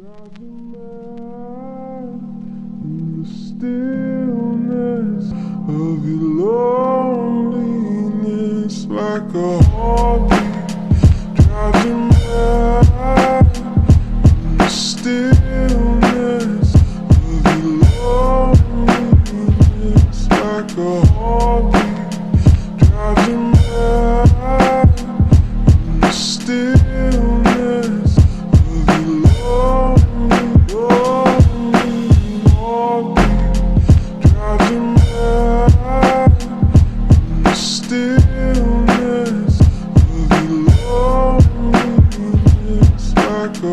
The stillness of your loneliness, like a heartbeat, drives you mad. The stillness of your loneliness, like a heartbeat, drives you mad. The stillness of your drives you mad. The stillness of your loneliness, like a